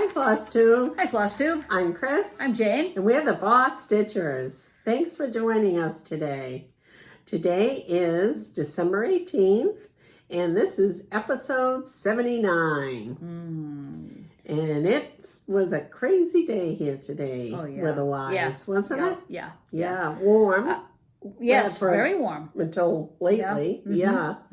Hi, Floss Tube. Hi, Floss Tube. I'm Chris. I'm Jane. And we're the BosStitchers. Thanks for joining us today. Today is December 18th, and this is episode 79. And it was a crazy day here today, weather-wise, wasn't it? Yeah. Warm. Yes, very warm. Until lately, Yep.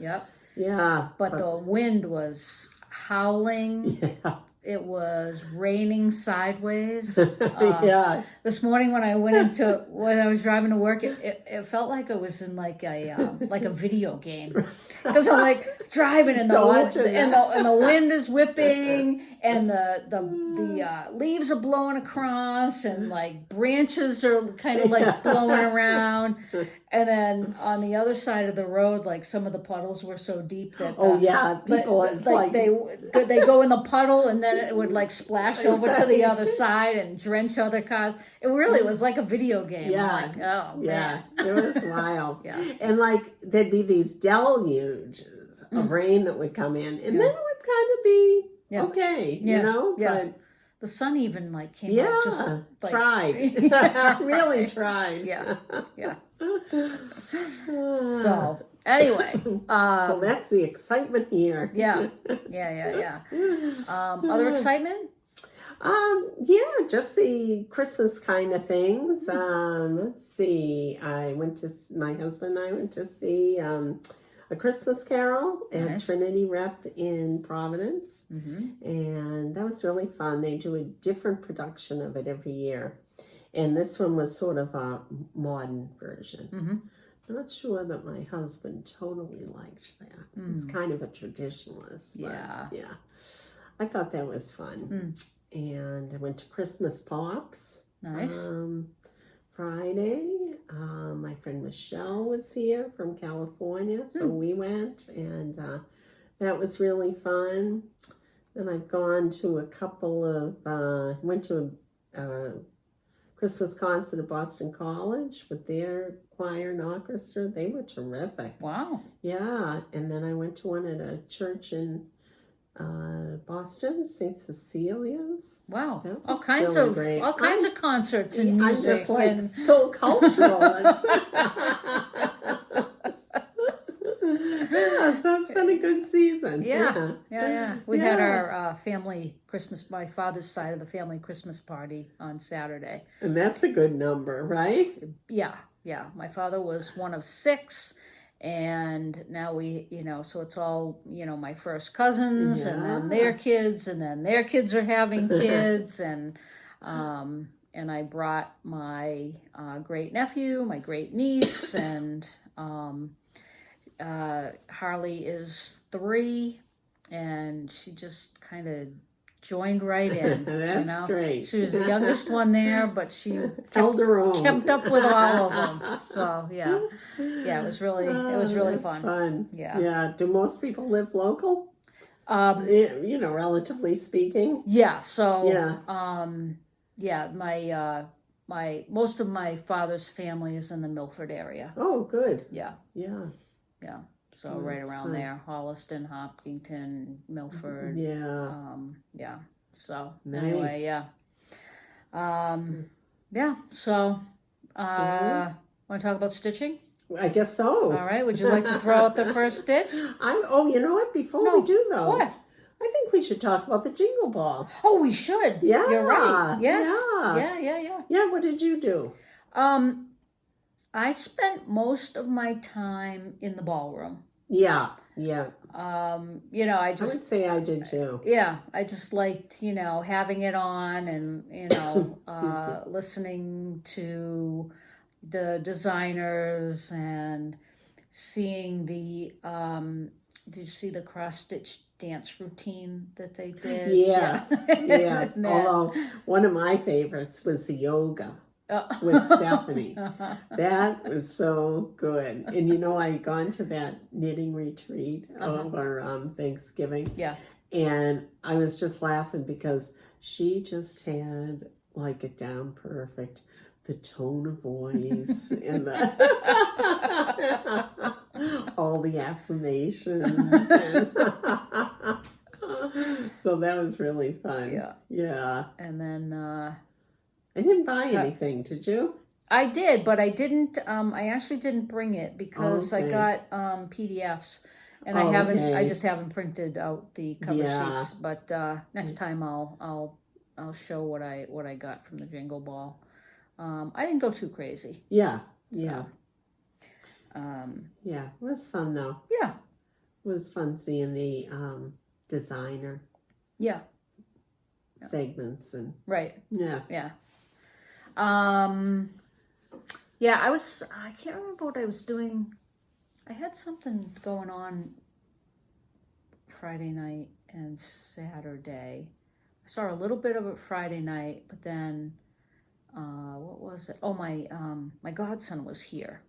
Yeah. But the wind was howling. Yeah. It was raining sideways. Yeah. This morning when I was driving to work, it felt like I was in like a video game, because I'm like driving and the wind is whipping and the leaves are blowing across and like branches are kind of like blowing around, and then on the other side of the road, like some of the puddles were so deep that people they go in the puddle and then it would like splash over to the other side and drench other cars. It really was like a video game. Yeah. Like, oh, man. It was wild. Yeah. And like there'd be these deluges of rain that would come in, and then it would kind of be okay, you know? Yeah. But the sun even like came out, just like tried. Really tried. Yeah. So anyway, so that's the excitement here. Yeah. Other excitement? Just the Christmas kind of things. Let's see. My husband and I went to see A Christmas Carol at Trinity Rep in Providence. And that was really fun. They do a different production of it every year. And this one was sort of a modern version. Not sure that my husband totally liked that. He's kind of a traditionalist. But yeah. I thought that was fun. And I went to Christmas Pops. Nice. Friday. My friend Michelle was here from California, so we went, and that was really fun. Then I've gone to a couple of, went to a Christmas concert at Boston College with their choir and orchestra. They were terrific. Wow. Yeah, and then I went to one at a church in Boston, St. Cecilia's. Wow. All kinds of concerts and music. I'm just like so cultural. So it's been a good season. Yeah. We had our my father's side of the family Christmas party on Saturday. And that's a good number, right? Yeah. My father was one of 6. And now so it's all, my first cousins and then their kids and then their kids are having kids. And I brought my great nephew, my great niece, and Harley is 3, and she just kind of joined right in. That's great. She was the youngest one there, but she held her own, kept up with all of them. So it was really fun. Yeah. Do most people live local? Relatively speaking. Yeah. So my most of my father's family is in the Milford area. Oh, good. Yeah. So right around there, Holliston, Hopkinton, Milford. So nice. Anyway, So, want to talk about stitching? I guess so. All right. Would you like to throw out the first stitch? You know what? Before we do though, what? I think we should talk about the Jingle Ball. Oh, we should. Yeah. You're right. Yes. Yeah. Yeah. What did you do? I spent most of my time in the ballroom. Yeah. I would say I did too. Yeah, I just liked, having it on and, listening to the designers and seeing did you see the cross-stitch dance routine that they did? Yes. Although one of my favorites was the yoga. With Stephanie. That was so good. And I had gone to that knitting retreat over Thanksgiving. Yeah. And I was just laughing because she just had like it down perfect. The tone of voice and all the affirmations. And So that was really fun. Yeah. Yeah. And then I didn't buy anything, did you? I did, but I didn't. I actually didn't bring it because I got PDFs, and I just haven't printed out the cover sheets. But next time I'll show what I got from the Jingle Ball. I didn't go too crazy. Yeah. So, yeah, it was fun though. Yeah. It was fun seeing the designer. Yeah. Segments and right. Yeah. Yeah. Yeah, I can't remember what I was doing. I had something going on Friday night and Saturday. I saw a little bit of it Friday night, but then, what was it? Oh, my godson was here.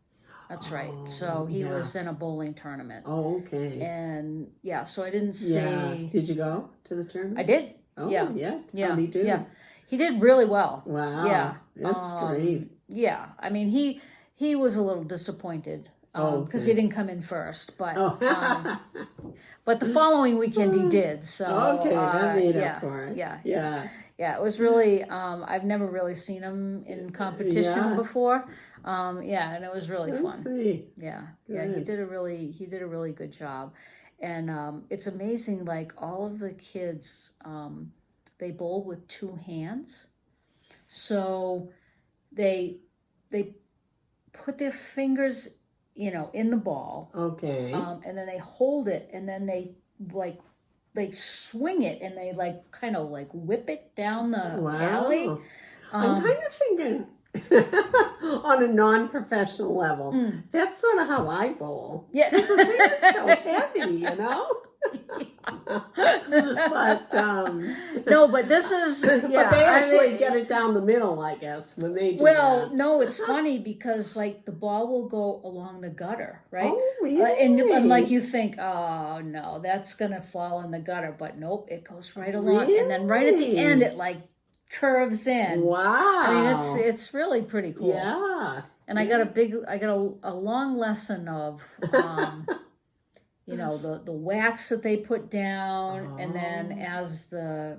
That's right. So he was in a bowling tournament. Oh, okay. And yeah, so I didn't see. Yeah. Did you go to the tournament? I did. Oh, yeah. How did he do? Yeah. He did really well. Wow. Yeah. That's great. Yeah. I mean, he was a little disappointed because he didn't come in first, but but the following weekend he did. So that made up for it. Yeah. It was really I've never really seen him in competition before. And it was really fun. Sweet. Yeah. He did a really good job. And it's amazing, like all of the kids, they bowl with two hands. So they put their fingers, in the ball. Okay. And then they hold it, and then they swing it, and they kind of whip it down the alley. I'm kind of thinking on a non-professional level. That's sort of how I bowl. Yeah. Because the thing is so heavy, But no, but this is but they actually get it down the middle, I guess, when they do that. No, it's funny because the ball will go along the gutter, right? Oh, really? And you think, oh no, that's gonna fall in the gutter, but nope, it goes right along, Really? and then right at the end, it curves in. Wow. I mean, it's really pretty cool. Yeah. And I got a long lesson of the wax that they put down, and then as the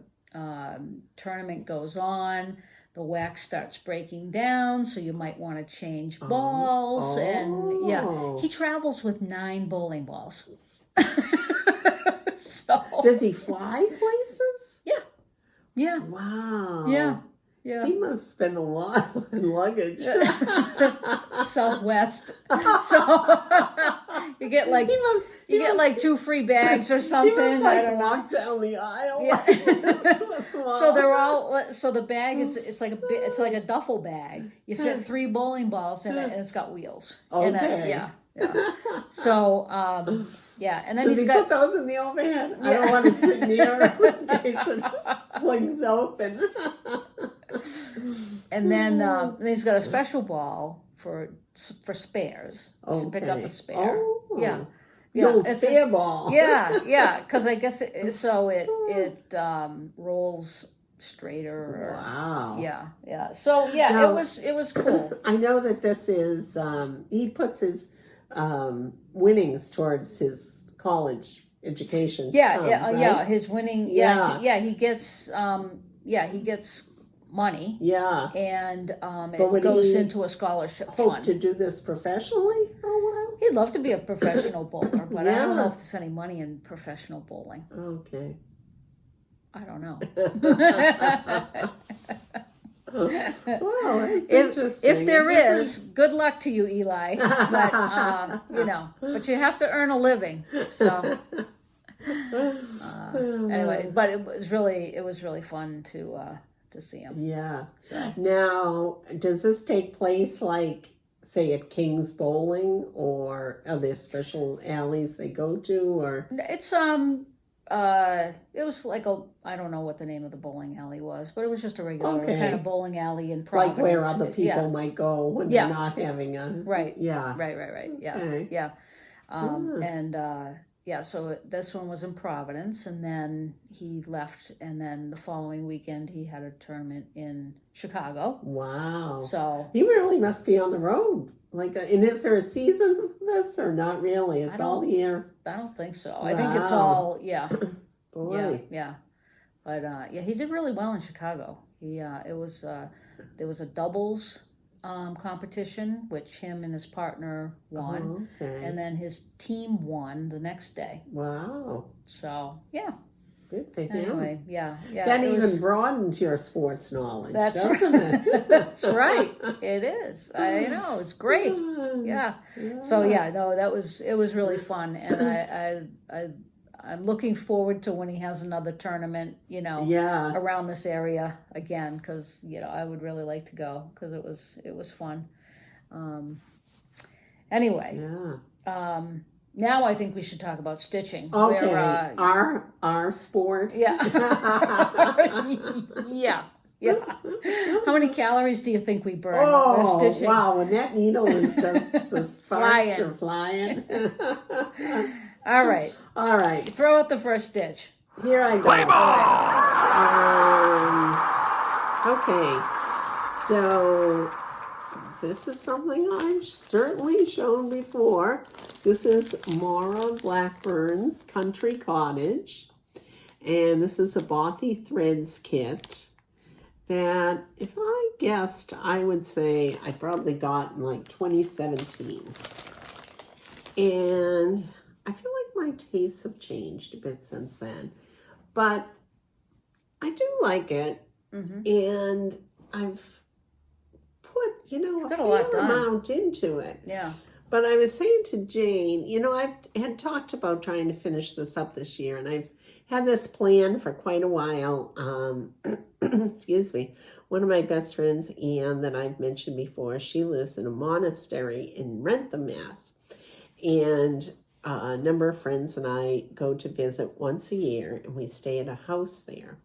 tournament goes on, the wax starts breaking down, so you might want to change balls. And he travels with 9 bowling balls. So does he fly places? Yeah. Wow. Yeah. He must spend a lot on luggage. Southwest. So you get you get 2 free bags or something. He must walk down the aisle. Yeah. So they're all. So the bag it's like a duffel bag. You fit 3 bowling balls in it, and it's got wheels. Okay. Yeah. So and then does he put those in the overhead? I don't want to sit near in case it flings open. And then he's got a special ball for spares to pick up a spare. The old spare ball. Because I guess it rolls straighter. Wow. Yeah. So now, it was cool. I know that this is he puts his winnings towards his college education. Right? His winning. He gets he gets money. Yeah. And it goes into a scholarship fund. To do this professionally for a while? He'd love to be a professional bowler, but I don't know if there's any money in professional bowling. Okay. I don't know. Well, that's interesting. If there is, good luck to you, Eli. But but you have to earn a living. So anyway, but it was really fun to see him. Yeah. So. Now, does this take place say at King's Bowling, or are there special alleys they go to, or? It's it was I don't know what the name of the bowling alley was, but it was just a regular kind of bowling alley in Providence. Like where other people might go when they're not having a... Right. Yeah. Right. Yeah. Okay. Yeah. So this one was in Providence, and then he left, and then the following weekend he had a tournament in Chicago. Wow. So he really must be on the road. And is there a season for this, or not really? It's all year. I don't think so. Wow. I think it's all, Boy. Yeah. But yeah, he did really well in Chicago. It was there was a doubles competition, which him and his partner won, and then his team won the next day. Wow. So yeah. Good to him. Anyway, yeah. That even broadens your sports knowledge, doesn't it? That's right. It is. I know. It's great. Yeah. So yeah, no, it was really fun, and I'm looking forward to when he has another tournament, around this area again, because I would really like to go because it was fun. Anyway. Yeah. Now I think we should talk about stitching. Okay, our sport. Yeah. Yeah. How many calories do you think we burn? Oh, stitching? Wow, when that needle is just, the sparks are flying. All right. All right. Throw out the first stitch. Here I go. Play ball! Okay, so this is something I've certainly shown before. This is Maura Blackburn's Country Cottage. And this is a Bothy Threads kit that, if I guessed, I would say I probably got in like 2017. And I feel like my tastes have changed a bit since then. But I do like it. And I've put, a fair amount into it. Yeah. But I was saying to Jane, I've had talked about trying to finish this up this year, and I've had this plan for quite a while. Excuse me. One of my best friends, Anne, that I've mentioned before, she lives in a monastery in Rentham, Mass. And a number of friends and I go to visit once a year, and we stay at a house there.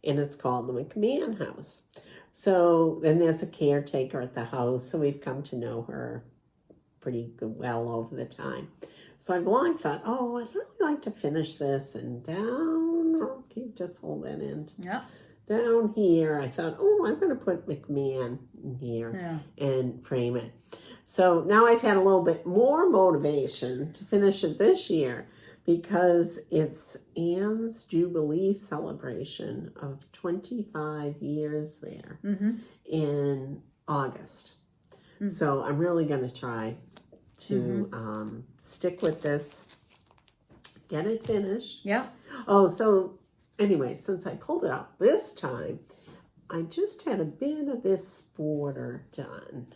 And it's called the McMahon House. So then there's a caretaker at the house, so we've come to know her pretty well over the time. So I've long thought, I'd really like to finish this, and just hold that end. Yeah. Down here, I thought, I'm going to put McMahon in here and frame it. So now I've had a little bit more motivation to finish it this year because it's Anne's Jubilee celebration of 25 years there in August. So I'm really going to try to stick with this, get it finished. Yeah. Oh, so anyway, since I pulled it out this time, I just had a bit of this border done.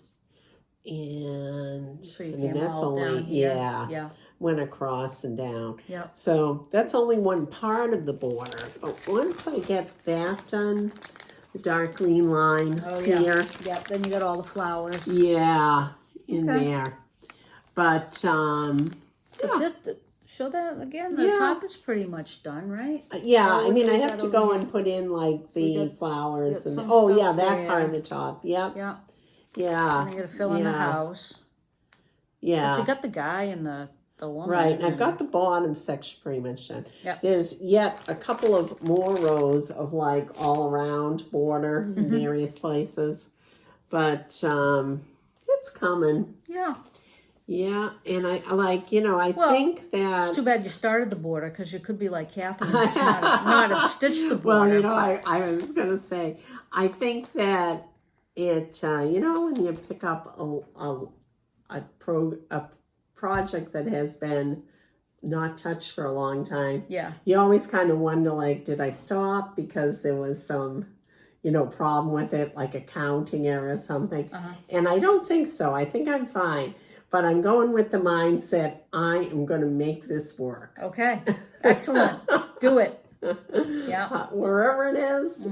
And so that's only down here. Yeah. Went across and down. Yeah. So that's only one part of the border. But once I get that done, the dark green line here. Yeah, then you got all the flowers. Yeah, in there. But show that again. The top is pretty much done, right? Yeah, I mean, I have to go and put in like the flowers and that part of the top. Yep. Yeah. Yeah. And you're gonna fill in the house. Yeah. But you got the guy and the woman. Right, and I've got the bottom section pretty much done. Yep. There's yet a couple of more rows of like all around border in various places. But it's coming. Yeah. Yeah, and I think that... It's too bad you started the border, because you could be like Catherine and not have stitched the border. Well, I was going to say, I think that it, when you pick up a project that has been not touched for a long time, you always kind of wonder, like, did I stop because there was some, problem with it, like a counting error or something? And I don't think so. I think I'm fine. But I'm going with the mindset, I am going to make this work. Okay. Excellent. Do it. Yeah. Wherever it is.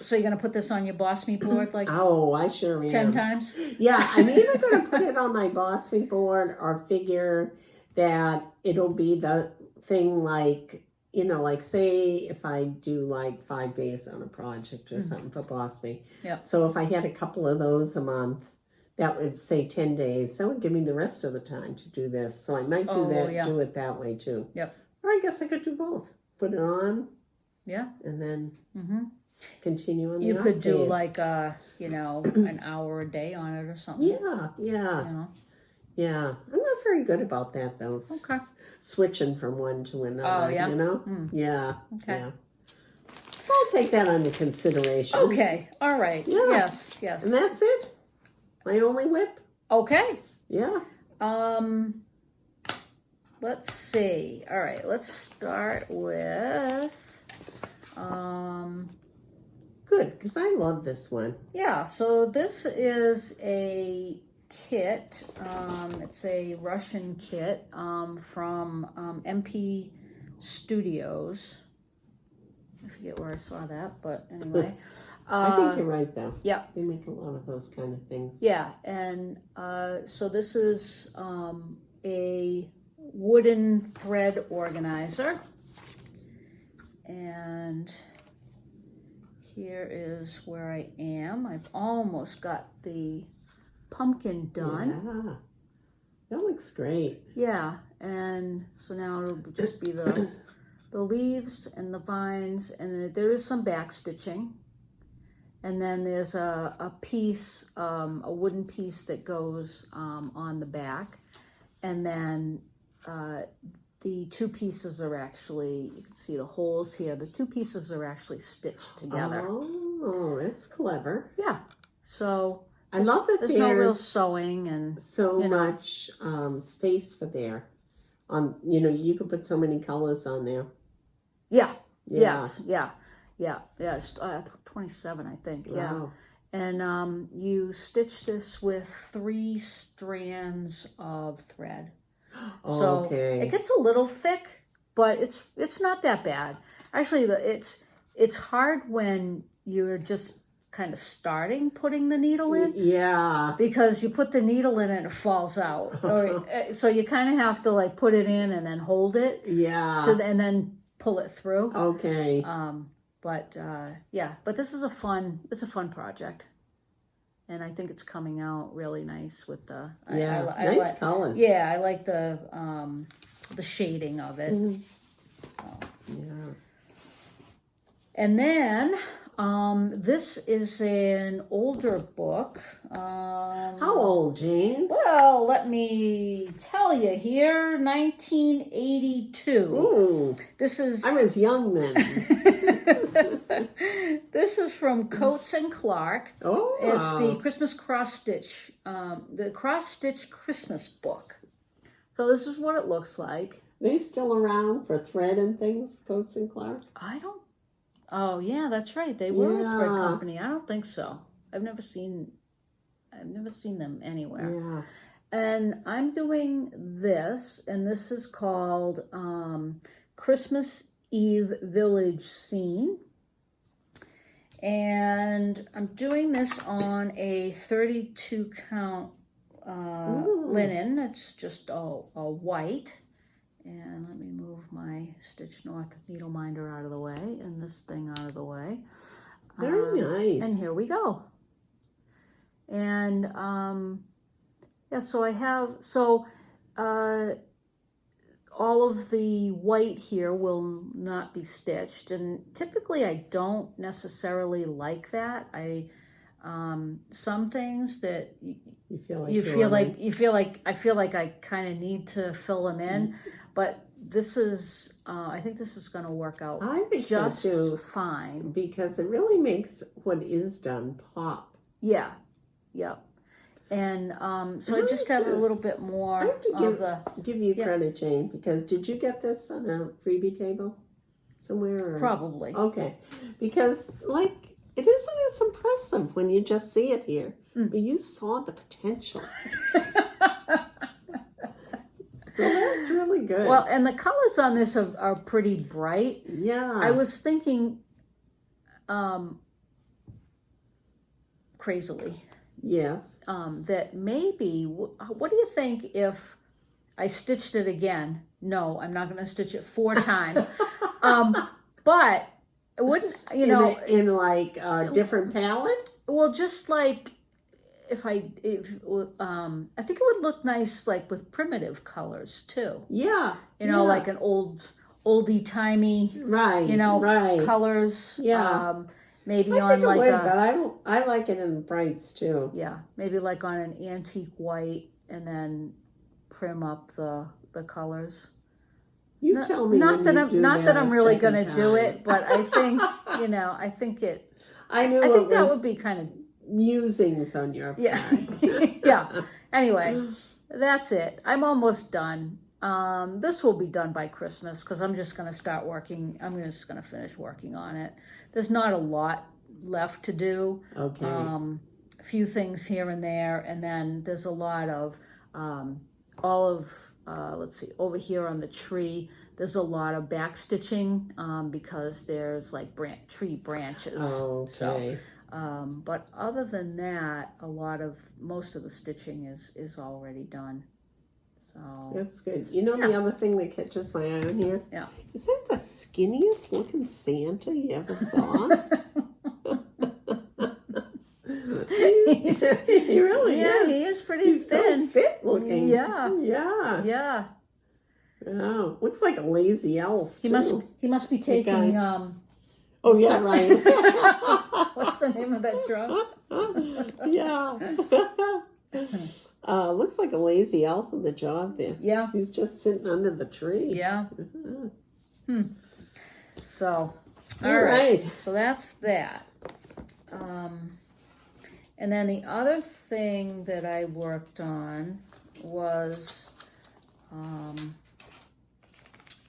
So you're going to put this on your Boss Me board like I sure am. 10 times? Yeah, I'm either going to put it on my Boss Me board or figure that it'll be the thing like, like say if I do like 5 days on a project or something for Boss Me. Yeah. So if I had a couple of those a month, that would say 10 days. That would give me the rest of the time to do this. So I might do do it that way too. Yep. Or I guess I could do both. Put it on. Yeah. And then continue on the You could off do days. like, an hour a day on it or something. Yeah. Yeah. I'm not very good about that, though. Okay. Switching from one to another. Oh, yeah? You know? Yeah. Okay. Yeah. I'll take that under consideration. Okay. All right. Yeah. Yes. Yes. And that's it. My only whip. Okay. Yeah. Let's see. All right. Let's start with. Good, because I love this one. Yeah. So this is a kit. It's a Russian kit from MP Studios. I forget where I saw that, but anyway. I think you're right, though. Yeah. They make a lot of those kind of things. Yeah, and so this is a wooden thread organizer. And here is where I am. I've almost got the pumpkin done. Yeah. That looks great. Yeah, and so now it'll just be the leaves and the vines, and there is some back stitching. And then there's a piece, a wooden piece that goes on the back. And then the two pieces are actually, you can see the holes here, the two pieces are actually stitched together. Oh, that's clever. Yeah, so I love that there's no real sewing and so much space for there. You could put so many colors on there. Yeah. Yeah. Yes. Yeah. Yeah. Yeah. It's 27, I think. Wow. Yeah. And you stitch this with 3 strands of thread. So Okay. it gets a little thick, but it's not that bad. Actually, it's hard when you're just kind of starting putting the needle in. Yeah. Because you put the needle in and it falls out. So you kind of have to like put it in and then hold it. Yeah. And then pull it through. Okay. But this is a fun project. And I think it's coming out really nice with the nice colors. Yeah, I like the shading of it. Yeah. And then this is an older book. How old, Jane? Well, let me tell you here, 1982. Ooh, I was young then. This is from Coates and Clark. Oh, it's the Christmas cross-stitch, the cross-stitch Christmas book. So this is what it looks like. They still around for thread and things, Coates and Clark? Oh yeah, that's right. They were a thread company. I don't think so. I've never seen them anywhere. Yeah. And I'm doing this, and this is called Christmas Eve Village Scene. And I'm doing this on a 32 count linen. It's just all white. And let me move my Stitch North needle minder out of the way and this thing out of the way. Very nice. And here we go. And so I have, all of the white here will not be stitched, and typically I don't necessarily like that. Some things that I feel like I kind of need to fill them in, but this is I think this is going to work out just fine, because it really makes what is done pop. Yeah. Yep. And so I just have a little bit more. I have to give you credit, Jane, because did you get this on a freebie table somewhere? Probably. Okay, because it isn't as impressive when you just see it here, but you saw the potential. So that's really good. Well, and the colors on this are pretty bright. Yeah. I was thinking, crazily. Yes. That maybe, what do you think if I stitched it again? No, I'm not going to stitch it 4 times. But it wouldn't, in a different palette? Well, just like I think it would look nice like with primitive colors too. Yeah. Like an oldie-timey, right. colors. Yeah. Maybe I on think like it would, but I like it in brights too. Yeah, maybe like on an antique white and then prim up the colors. You tell me not when that you I'm do not that a I'm really second gonna do time. it, but I think I think it. I knew I it think that was would be kind of musings on your part. yeah. Anyway, that's it. I'm almost done. This will be done by Christmas because I'm just gonna start working. I'm just gonna finish working on it. There's not a lot left to do. Okay. A few things here and there, and then there's a lot of let's see, over here on the tree, there's a lot of back stitching because there's like tree branches. Okay. So, but other than that, most of the stitching is already done. So That's good. You know the other thing that catches my eye on here? Yeah. Is that the skinniest looking Santa you ever saw? He really is. He is pretty He's thin. so fit looking. Yeah. Yeah. Oh, looks like a lazy elf. He must be taking Oh yeah, right. what's the name of that drug? Yeah. Looks like a lazy elf on the job there. Yeah. He's just sitting under the tree. Yeah. So, all right. So that's that. And then the other thing that I worked on was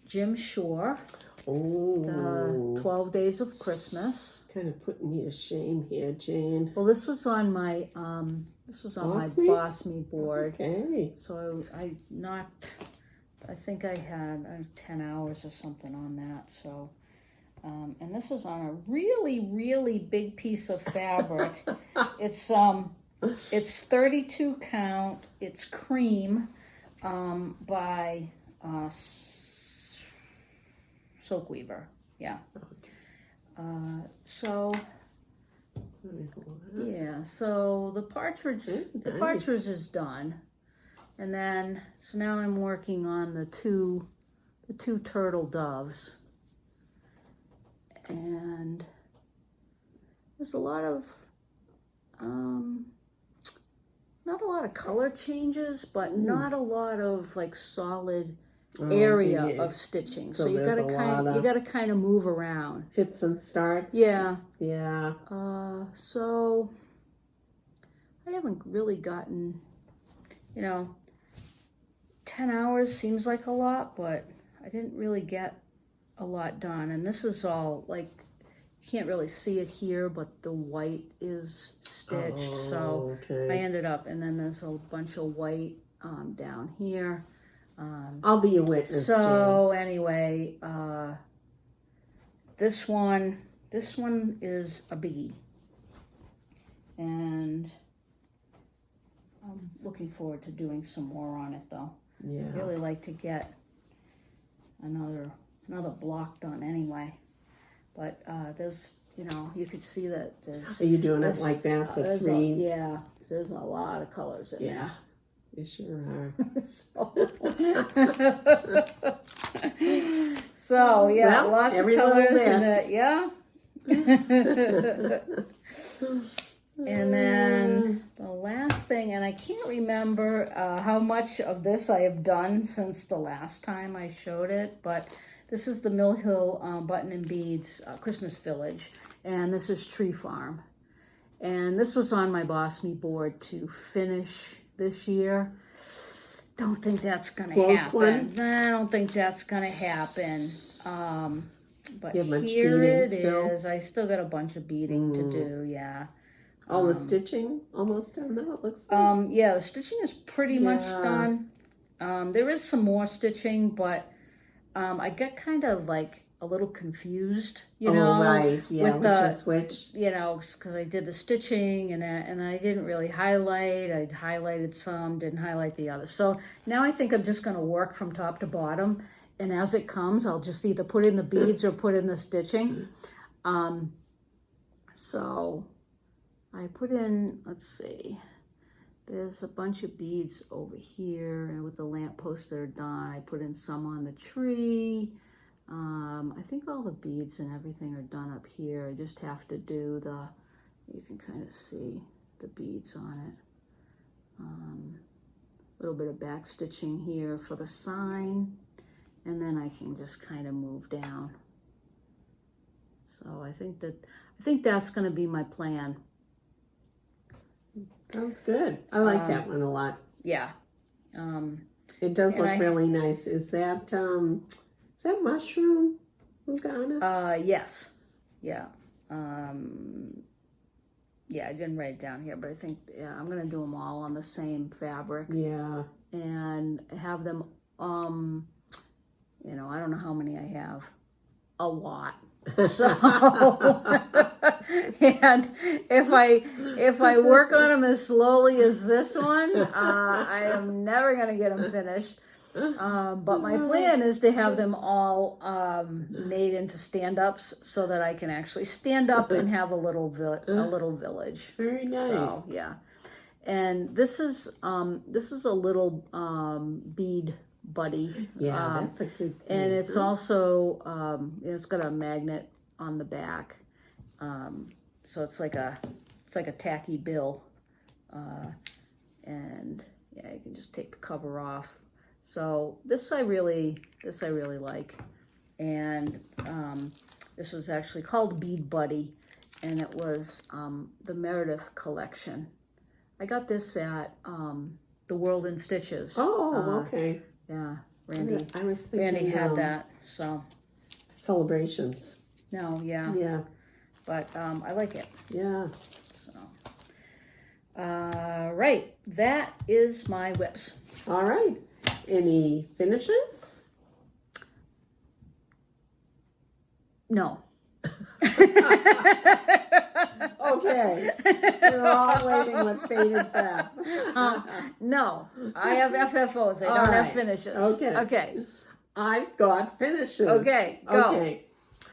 Jim Shore, the 12 Days of Christmas. Kind of putting me to shame here, Jane. Well, this was on my Boss Me board. Okay. So I think I had 10 hours or something on that. So, and this is on a really, really big piece of fabric. It's 32 count. It's cream by Silk Weaver. Yeah. So the partridge is done, and then so now I'm working on the two turtle doves, and there's a lot of not a lot of color changes, but not a lot of like solid area of stitching. So you gotta kind of move around. Fits and starts. Yeah. Yeah. So I haven't really gotten, 10 hours seems like a lot, but I didn't really get a lot done. And this is all like, you can't really see it here, but the white is stitched. So I ended up, and then there's a bunch of white down here. I'll be your witness. So anyway, this one is a biggie, and I'm looking forward to doing some more on it though. Yeah. I'd really like to get another block done anyway, but there's you could see that there's. Are you doing it like that? The three. There's a lot of colors in there. You sure are. So yeah, well, lots of colors in it. Yeah. And then the last thing, and I can't remember how much of this I have done since the last time I showed it, but this is the Mill Hill Button and Beads Christmas Village, and this is Tree Farm. And this was on my Boss Me board to finish this year. Don't think that's gonna happen. I don't think that's gonna happen. But here it is. I still got a bunch of beading to do. Yeah. All the stitching almost done though, it looks like. Yeah, the stitching is pretty much done. There is some more stitching, but I got kind of like a little confused, right, yeah, with the switch, because I did the stitching and I didn't really highlight. I'd highlighted some, didn't highlight the others. So now I think I'm just going to work from top to bottom, and as it comes, I'll just either put in the beads or put in the stitching. So I put in, let's see, there's a bunch of beads over here, and with the lampposts that are done, I put in some on the tree. I think all the beads and everything are done up here. I just have to do you can kind of see the beads on it. little bit of back stitching here for the sign, and then I can just kind of move down. So I think that's going to be my plan. Sounds good. I like that one a lot. Yeah. It does look really nice. Is that mushroom Lugana? Yes. Yeah. Yeah, I didn't write it down here, but I think I'm gonna do them all on the same fabric. Yeah. And have them. I don't know how many I have. A lot. So, and if I work on them as slowly as this one, I am never gonna get them finished. But my plan is to have them all made into stand-ups so that I can actually stand up and have a little village. Very nice. So yeah, and this is a little bead buddy. Yeah, that's a good thing. And it's also it's got a magnet on the back, so it's like a tacky bill, and yeah, you can just take the cover off. So this I really like, and this was actually called Bead Buddy, and it was the Meredith collection. I got this at the World in Stitches. Oh, okay. Yeah, Randy. I was thinking Randy had that. So celebrations. no, yeah, Yeah. but I like it. Yeah. So, right, that is my whips. All right. Any finishes? No. Okay. We're all waiting with bated breath. No, I have FFOs. I don't have finishes. Okay. Okay. I've got finishes. Okay, go. Okay.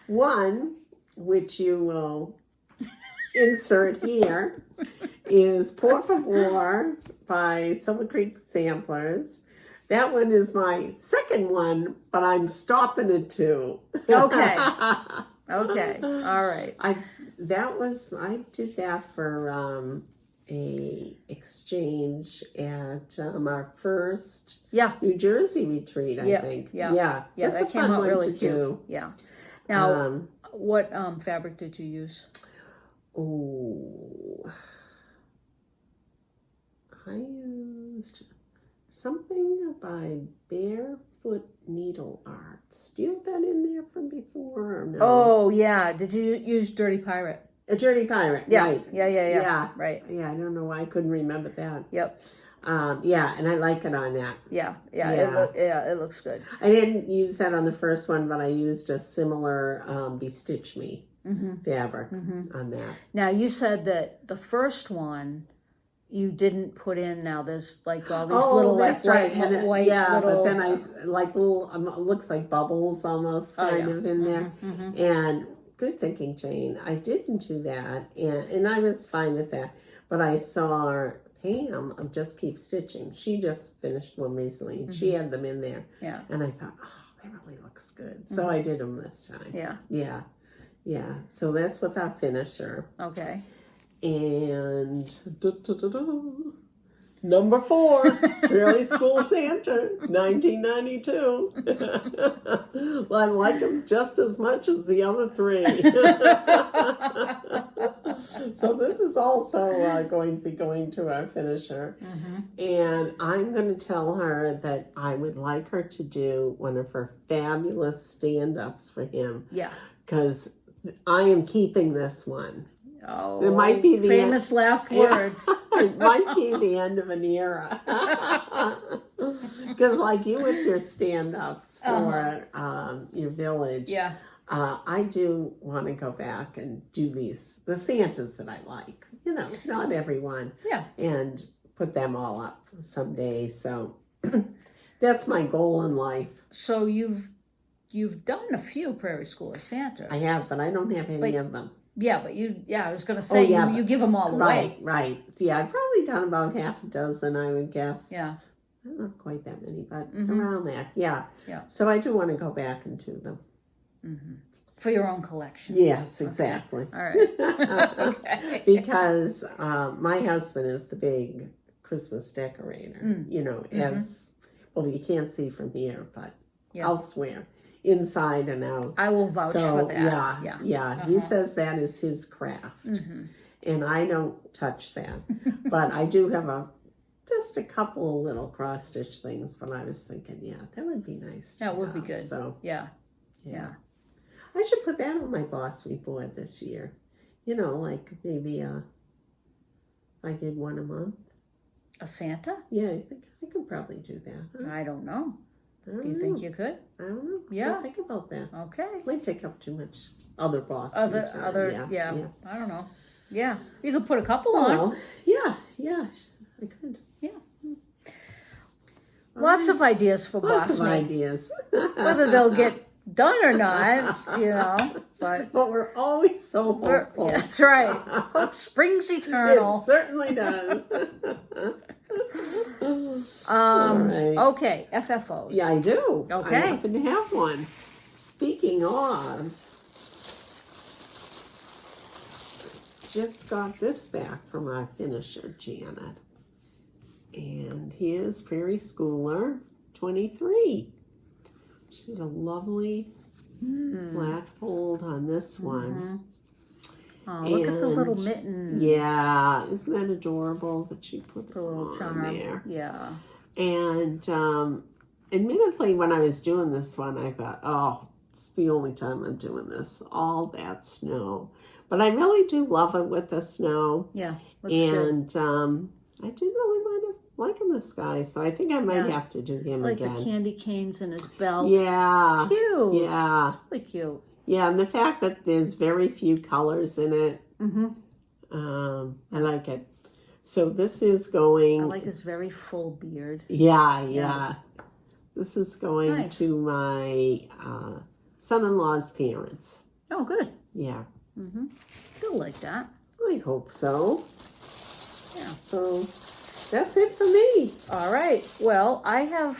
One, which you will insert here, is Por Favor by Silver Creek Samplers. That one is my second one, but I'm stopping at 2. Okay. Okay. All right. I did that for a exchange at our first New Jersey retreat, I think. Yeah. That's That a came fun out one really to cute. do. Yeah. Now, what fabric did you use? Oh, I used something by Barefoot Needle Arts. Do you have that in there from before or no? Oh, yeah. Did you use Dirty Pirate? A Dirty Pirate, Yeah. right. Yeah. Right. Yeah, I don't know why I couldn't remember that. Yep. Yeah, and I like it on that. Yeah. It looks good. I didn't use that on the first one, but I used a similar Bestitch Me fabric on that. Now, you said that the first one you didn't put in. Now there's like all these little that's like right. white yeah, little, but then I like little looks like bubbles almost kind of in there. And good thinking, Jane. I didn't do that, and I was fine with that. But I saw Pam of Just Keep Stitching. She just finished one recently, and she had them in there. Yeah. And I thought, that really looks good. So I did them this time. Yeah. Yeah. So that's with our finisher. Okay. And number 4, Prairie School Santa, 1992. I like them just as much as the other 3. So this is also going to be going to our finisher. And I'm going to tell her that I would like her to do one of her fabulous stand-ups for him. Yeah. Because I am keeping this one. Oh, it might be the famous last words. It might be the end of an era. Because like you with your stand-ups for your village, I do want to go back and do the Santas that I like. Not everyone. Yeah. And put them all up someday. So that's my goal in life. So you've done a few Prairie School Santas. I have, but I don't have any of them. Yeah, but I was going to say, you give them all away. Right. Yeah, I've probably done about half a dozen, I would guess. Yeah. Not quite that many, but around that. Yeah. Yeah. So I do want to go back and do them. For your own collection. Yes, exactly. Okay. All right. Okay. Because my husband is the big Christmas decorator, you know, as, well, you can't see from here, but elsewhere, inside and out. I will vouch for that. Yeah. He says that is his craft. And I don't touch that. But I do have just a couple little cross-stitch things, but I was thinking, that would be nice. That would be good. So, yeah. I should put that on my Boss Week board this year. You know, like maybe if I did one a month. A Santa? Yeah, I think I could probably do that. Huh? I don't know. Do you think you could? I don't know. Yeah. I'll think about that. Okay. Might take up too much other Boss Week time. I don't know. Yeah. You could put a couple on. Well, yeah, I could. Yeah. Lots of ideas for Boss Week. Lots of ideas. Whether they'll get done or not, you know, but we're always so hopeful. That's right. Hope springs eternal. It certainly does. Right. Okay, FFOs. Yeah, I do. Okay. I happen to have one. Speaking of, just got this back from our finisher, Janet. And here's Prairie Schooler 23. She had a lovely black fold on this one. Oh, look at the little mittens. Yeah, isn't that adorable that she put the little charm there? Yeah. And admittedly, when I was doing this one, I thought, oh, it's the only time I'm doing this. All that snow. But I really do love it with the snow. Yeah, looks good. I do really liking this guy, so I think I might have to do him again. Like the candy canes in his belt. Yeah. It's cute. Yeah. Really cute. Yeah, and the fact that there's very few colors in it, I like it. So this is going... I like his very full beard. Yeah. This is going to my son-in-law's parents. Oh, good. Yeah. He'll like that. I hope so. Yeah. So... that's it for me. All right. Well, I have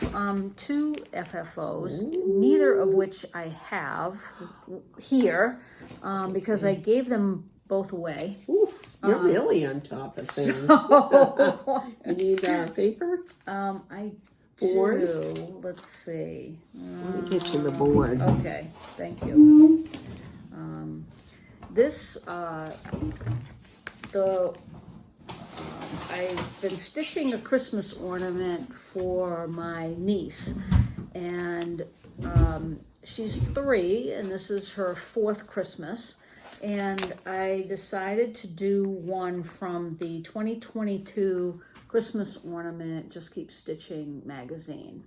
2 FFOs, neither of which I have here because I gave them both away. Ooh, you're really on top of things. You need paper? I board? do. Let's see. Let me get you the board. Okay. Thank you. I've been stitching a Christmas ornament for my niece, and she's 3, and this is her 4th Christmas, and I decided to do one from the 2022 Christmas Ornament Just Keep Stitching magazine.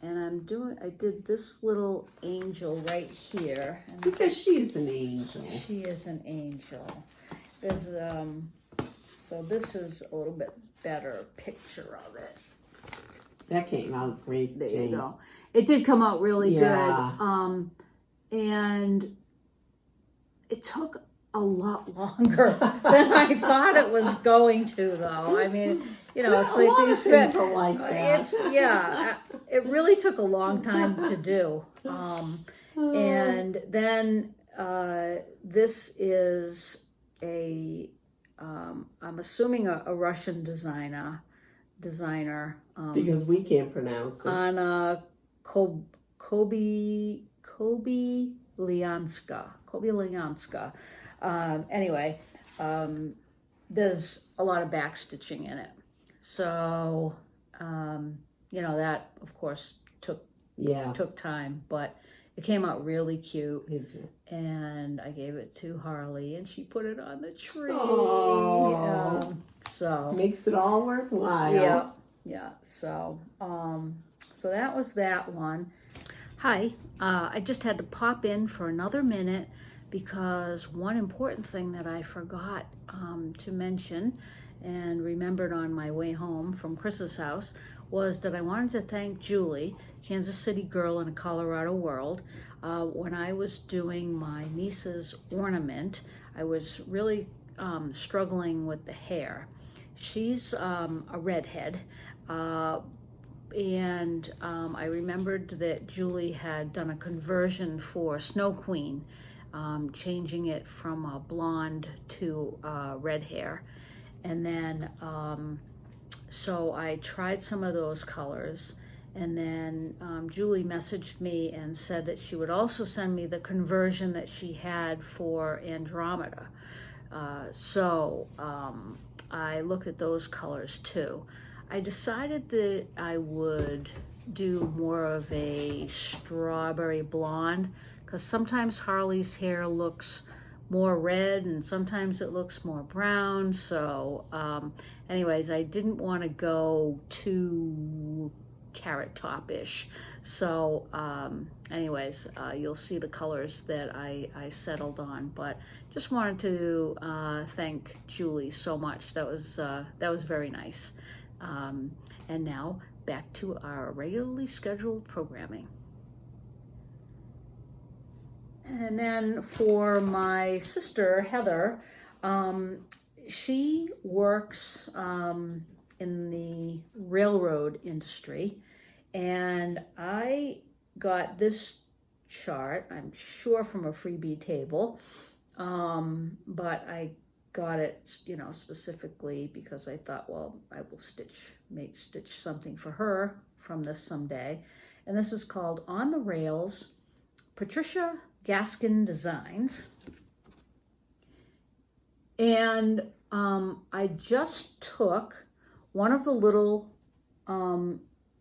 And I did this little angel right here. Because she's an angel. She is an angel. There's so this is a little bit better picture of it. That came out great. There you go. It did come out really good. And it took a lot longer than I thought it was going to, though. I mean, you know, it's like these things are like that. It really took a long time to do. And then this is I'm assuming a Russian designer. Because we can't pronounce it. On Kobe Lyanska. Anyway, there's a lot of back stitching in it. So, you know, that of course took time, but it came out really cute. It did. And I gave it to Harley, and she put it on the tree. So makes it all worthwhile. Yeah. So that was that one. Hi, I just had to pop in for another minute because one important thing that I forgot to mention and remembered on my way home from Chris's house was that I wanted to thank Julie, Kansas City girl in a Colorado world. When I was doing my niece's ornament, I was really struggling with the hair. She's a redhead, and I remembered that Julie had done a conversion for Snow Queen, changing it from blonde to red hair. And then So I tried some of those colors, and then Julie messaged me and said that she would also send me the conversion that she had for Andromeda. So I looked at those colors too. I decided that I would do more of a strawberry blonde, because sometimes Harley's hair looks more red and sometimes it looks more brown. So anyways, I didn't want to go too carrot top-ish. So anyways, you'll see the colors that I settled on, but just wanted to thank Julie so much. That was very nice. And now back to our regularly scheduled programming. And then for my sister, Heather, she works in the railroad industry, and I got this chart, I'm sure from a freebie table, but I got it, specifically because I thought, well, I will stitch something for her from this someday. And this is called On the Rails, Patricia Gaskin Designs. And I just took one of the little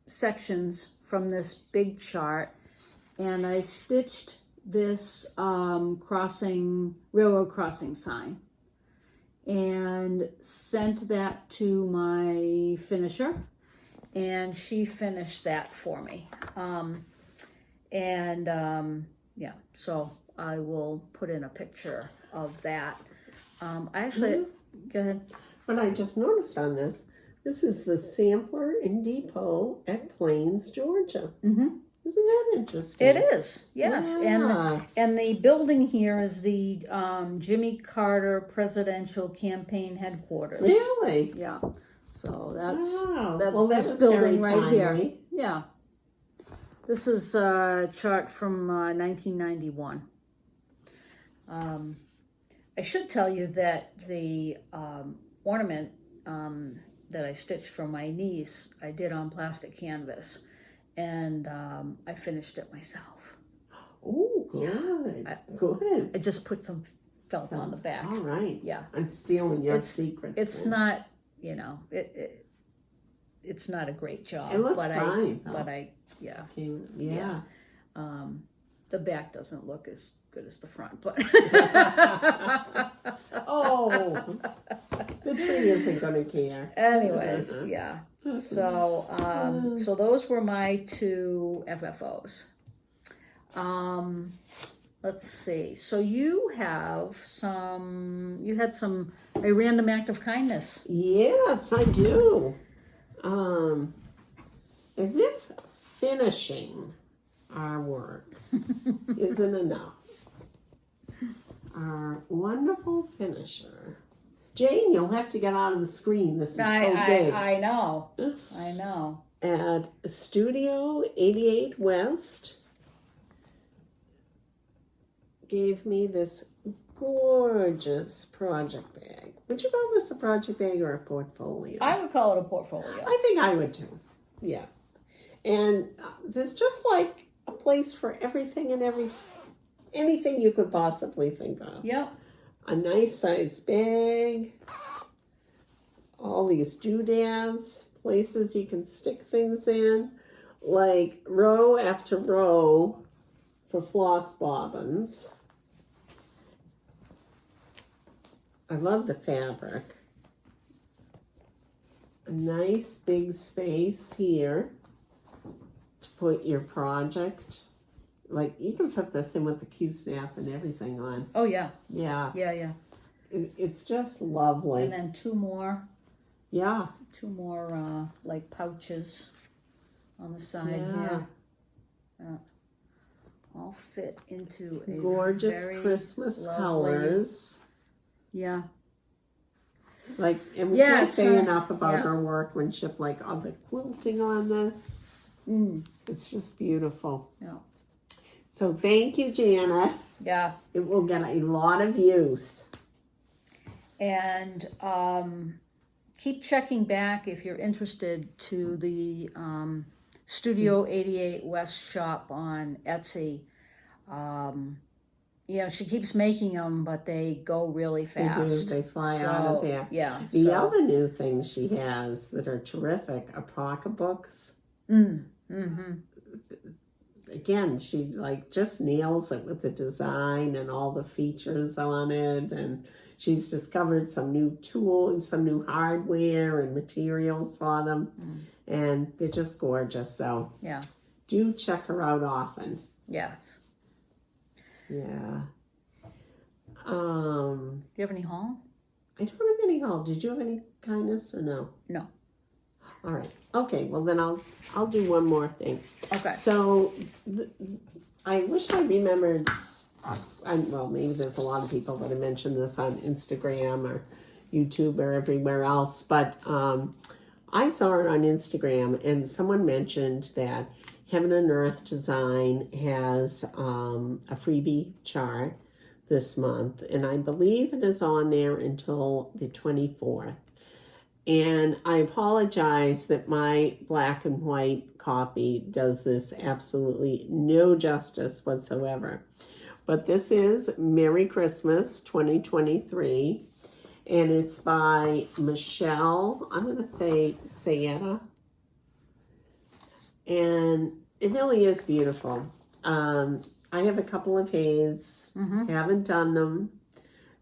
sections from this big chart, and I stitched this railroad crossing sign, and sent that to my finisher, and she finished that for me. Yeah, so I will put in a picture of that. Go ahead. What I just noticed on this is the sampler and depot at Plains, Georgia. Mm-hmm. Isn't that interesting? It is, yes. Yeah. And the building here is the Jimmy Carter Presidential Campaign Headquarters. Really? Yeah. So that's Well, this that building very right here. timely. Yeah. This is a chart from 1991. I should tell you that the ornament that I stitched for my niece, I did on plastic canvas, and I finished it myself. Oh, good. Good. I just put some felt on the back. All right. Yeah. I'm stealing your secrets. It's then. not, it's not a great job. It looks but fine. Yeah. Yeah. The back doesn't look as good as the front, but Oh, the tree isn't going to care. anyways, yeah. So so those were my two FFOs. Let's see. So you had some a random act of kindness. Yes, I do. As if finishing our work isn't enough. Our wonderful finisher. Jane, you'll have to get out of the screen. This is so big. I know. At Studio 88 West gave me this gorgeous project bag. Would you call this a project bag or a portfolio? I would call it a portfolio. I think I would too. Yeah. And there's just like a place for everything and anything you could possibly think of. Yep. A nice size bag. All these doodads, places you can stick things in, like row after row for floss bobbins. I love the fabric. A nice big space here to put your project. Like, you can put this in with the Q-snap and everything on. Oh, yeah. Yeah. Yeah. It's just lovely. And then two more like pouches on the side here. All fit into a gorgeous very Christmas lovely colors. Yeah. Like, and we can't say enough about her workmanship, like all the quilting on this. It's just beautiful. Yeah. So thank you, Janet. Yeah. It will get a lot of use. And keep checking back if you're interested to the Studio 88 West shop on Etsy. She keeps making them, but they go really fast. They do. They fly out of there. Yeah. The other new things she has that are terrific are pocketbooks. Again, she just nails it with the design and all the features on it, and she's discovered some new tools, some new hardware and materials for them, and they're just gorgeous. So do check her out often. Yes. Yeah. Do you have any haul? I don't have any haul. Did you have any kindness or no? No. All right. Okay. Well, then I'll do one more thing. Okay. So I wish I remembered. Well, maybe there's a lot of people that have mentioned this on Instagram or YouTube or everywhere else, but I saw it on Instagram, and someone mentioned that Heaven and Earth Design has a freebie chart this month, and I believe it is on there until the 24th. And I apologize that my black and white copy does this absolutely no justice whatsoever. But this is Merry Christmas 2023, and it's by Michelle, I'm going to say Sayetta. And it really is beautiful. I have a couple of hays, haven't done them.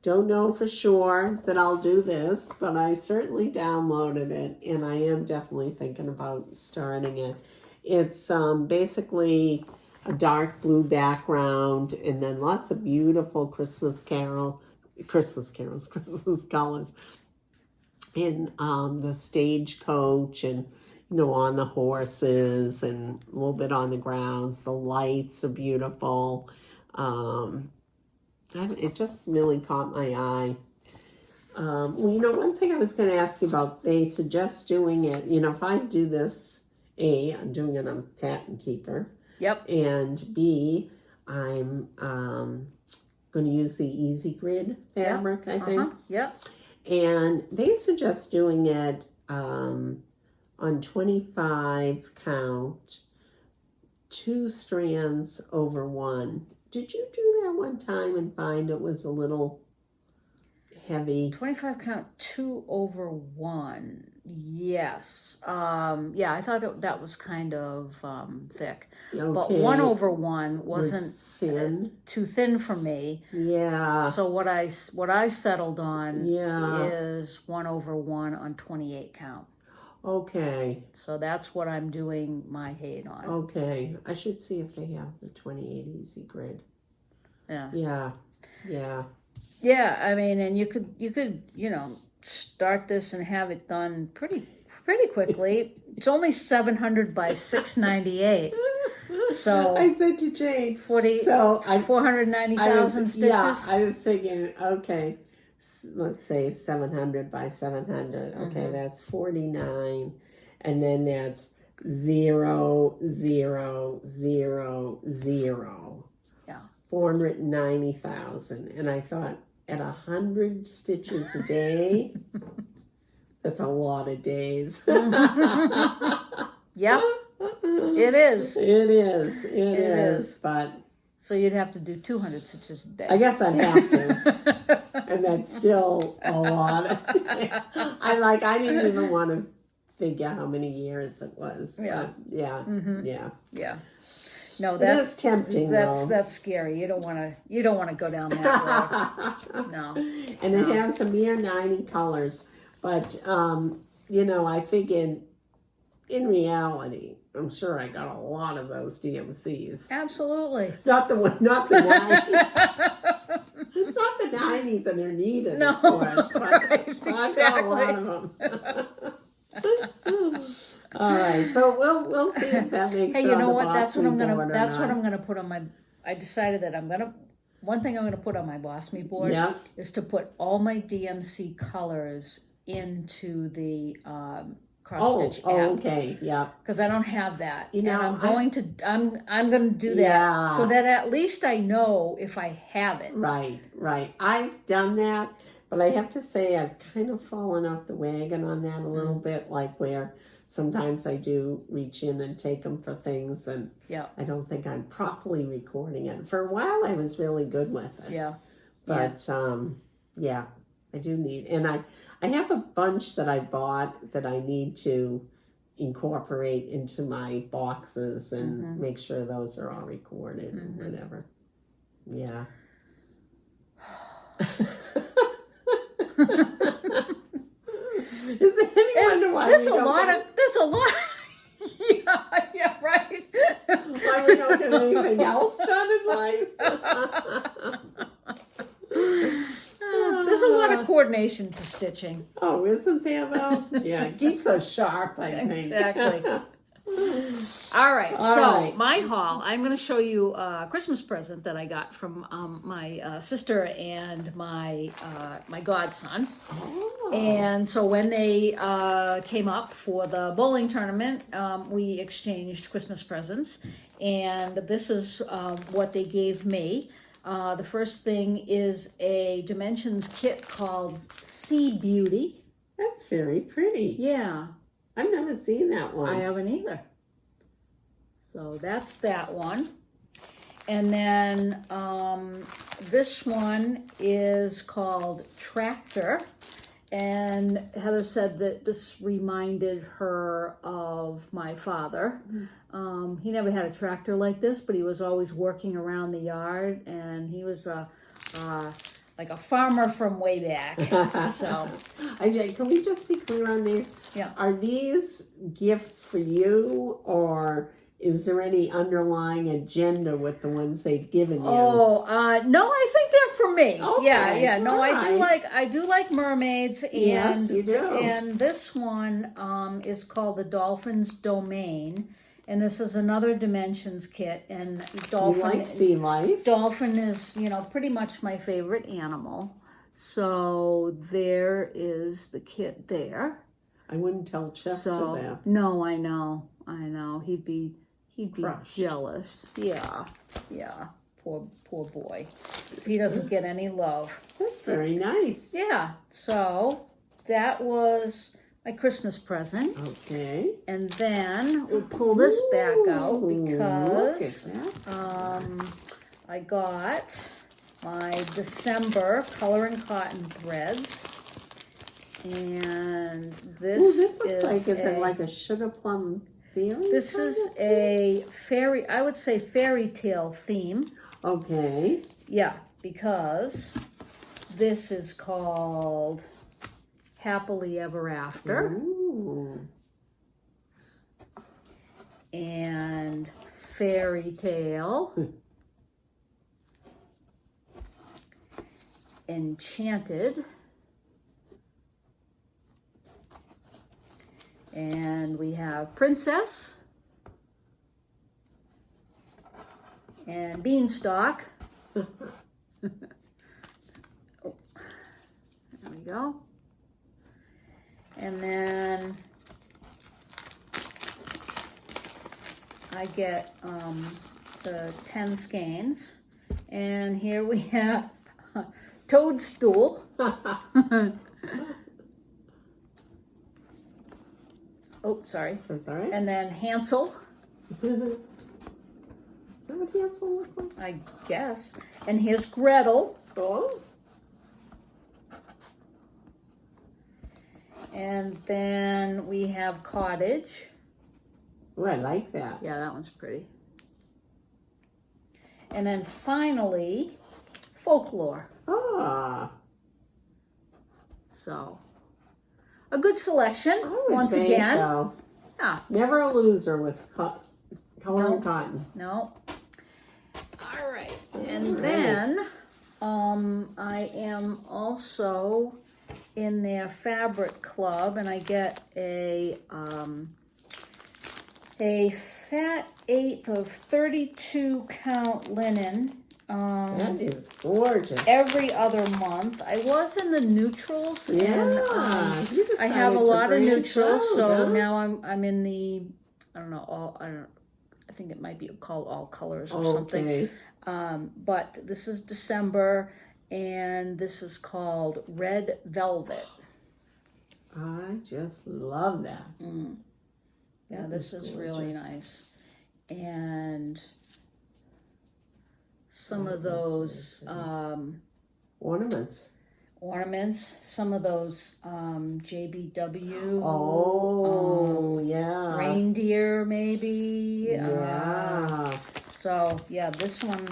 Don't know for sure that I'll do this, but I certainly downloaded it, and I am definitely thinking about starting it. It's basically a dark blue background, and then lots of beautiful Christmas colors in the stagecoach, and on the horses, and a little bit on the grounds. The lights are beautiful. It just really caught my eye. One thing I was going to ask you about, they suggest doing it, if I do this, A, I'm doing it on Pattern Keeper. Yep. And B, I'm going to use the Easy Grid fabric, I think. Yep. And they suggest doing it on 25 count, 2 strands over 1. Did you do that one time and find it was a little heavy? 25 count, 2 over 1. Yes. I thought that was kind of thick. Okay. But 1 over 1 wasn't thin. Too thin for me. Yeah. So what I settled on is 1 over 1 on 28 count. Okay. So that's what I'm doing my height on. Okay. I should see if they have the 28 Easy Grid. Yeah. Yeah. Yeah. Yeah, I mean, and you could, start this and have it done pretty quickly. It's only 700 by 698. So I said to Jane, 490,000 stitches. Yeah, I was thinking, okay, let's say 700 by 700. Okay, that's 49, and then that's 0, 0, 0, 0. Yeah, 490,000. And I thought, at 100 stitches a day, that's a lot of days. Yep, it is. It is. But so you'd have to do 200 stitches a day. I guess I'd have to. And that's still a lot. I didn't even want to figure how many years it was. Yeah. But yeah. No, that's tempting. That's scary. You don't want to go down that road. No. And it has a mere 90 colors, but I figured in reality, I'm sure I got a lot of those DMCs. Absolutely. Not the 90, not the 90 that are needed, of course, but right, I got a lot of them. All right, so we'll see if that makes. Hey, you know what? That's what I'm gonna put on my. I decided that one thing I'm gonna put on my Boss Me board is to put all my DMC colors into the cross stitch app. Okay, yeah. Because I don't have that. I'm going to do that so that at least I know if I have it. Right. I've done that. But I have to say I've kind of fallen off the wagon on that a little bit, like where sometimes I do reach in and take them for things, and I don't think I'm properly recording it. For a while I was really good with it. Yeah. But I do need, and I have a bunch that I bought that I need to incorporate into my boxes and make sure those are all recorded and whatever. Yeah. Is there anyone why there's a lot. Yeah, right. Why we don't get anything else done in life? There's a lot of coordination to stitching. Oh, isn't there though? Yeah, it keeps us sharp, I think. Exactly. All right, my haul. I'm going to show you a Christmas present that I got from my sister and my godson. Oh. And so when they came up for the bowling tournament, we exchanged Christmas presents. And this is what they gave me. The first thing is a dimensions kit called Sea Beauty. That's very pretty. Yeah. I've never seen that one. I haven't either. So that's that one. And then this one is called Tractor. And Heather said that this reminded her of my father. He never had a tractor like this, but he was always working around the yard. And he was like a farmer from way back. So, can we just be clear on these? Yeah. Are these gifts for you, or is there any underlying agenda with the ones they've given you? Oh, no, I think they're for me. Okay, Yeah. No, I do like mermaids, and yes, you do. And this one is called the Dolphin's Domain. And this is another dimensions kit, and dolphin. You like sea life? Dolphin is, pretty much my favorite animal. So there is the kit there. I wouldn't tell Chester that. No, I know. He'd be crushed. Jealous. Yeah. Poor boy. He doesn't get any love. That's very nice. Yeah. So that was my Christmas present. Okay. And then we'll pull this back out because I got my December Color and Cotton threads. And this looks like, is it like a sugar plum fairy? This is a I would say fairy tale theme. Okay. Yeah, because this is called Happily Ever After. Ooh. And Fairy Tale. Enchanted. And we have Princess. And Beanstalk. Oh, there we go. And then I get the 10 skeins. And here we have Toadstool. Oh, sorry. That's all right. And then Hansel. Is that what Hansel looks like? I guess. And here's Gretel. Oh. And then we have Cottage. Oh, I like that. Yeah, that one's pretty. And then finally, Folklore. Ah. So, a good selection, I would once say again. So. Yeah. Never a loser with color and cotton. No. All right. And then I am also in their fabric club, and I get a fat eighth of 32 count linen. That is gorgeous. Every other month. I was in the neutrals, and I have a lot of neutrals. So now I'm in the I think it might be called all colors or something. But this is December, And this is called Red Velvet. I just love that. Yeah, this is really nice. And some of those ornaments, some of those JBW. Oh, yeah. Reindeer, maybe. Yeah. So yeah, this one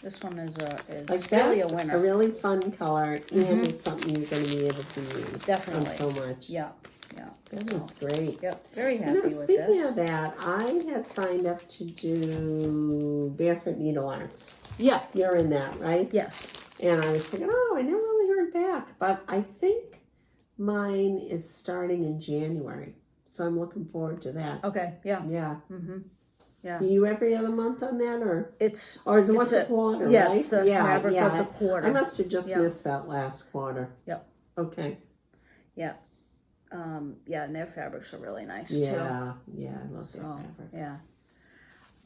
is like really a that's winner. A really fun color, and it's something you're going to be able to use. Definitely. So much. Yeah. That is great. Yep, very happy with this. Speaking of that, I had signed up to do Barefoot Needle Arts. Yeah. You're in that, right? Yes. And I was thinking, oh, I never really heard back. But I think mine is starting in January. So I'm looking forward to that. Okay, yeah. Yeah. Yeah. Are you every other month on that, or is it once a quarter, yeah, right? It's the fabric of the quarter. I must have just missed that last quarter. Yep. Okay. Yeah. And their fabrics are really nice too. Yeah, I love their fabric. Yeah.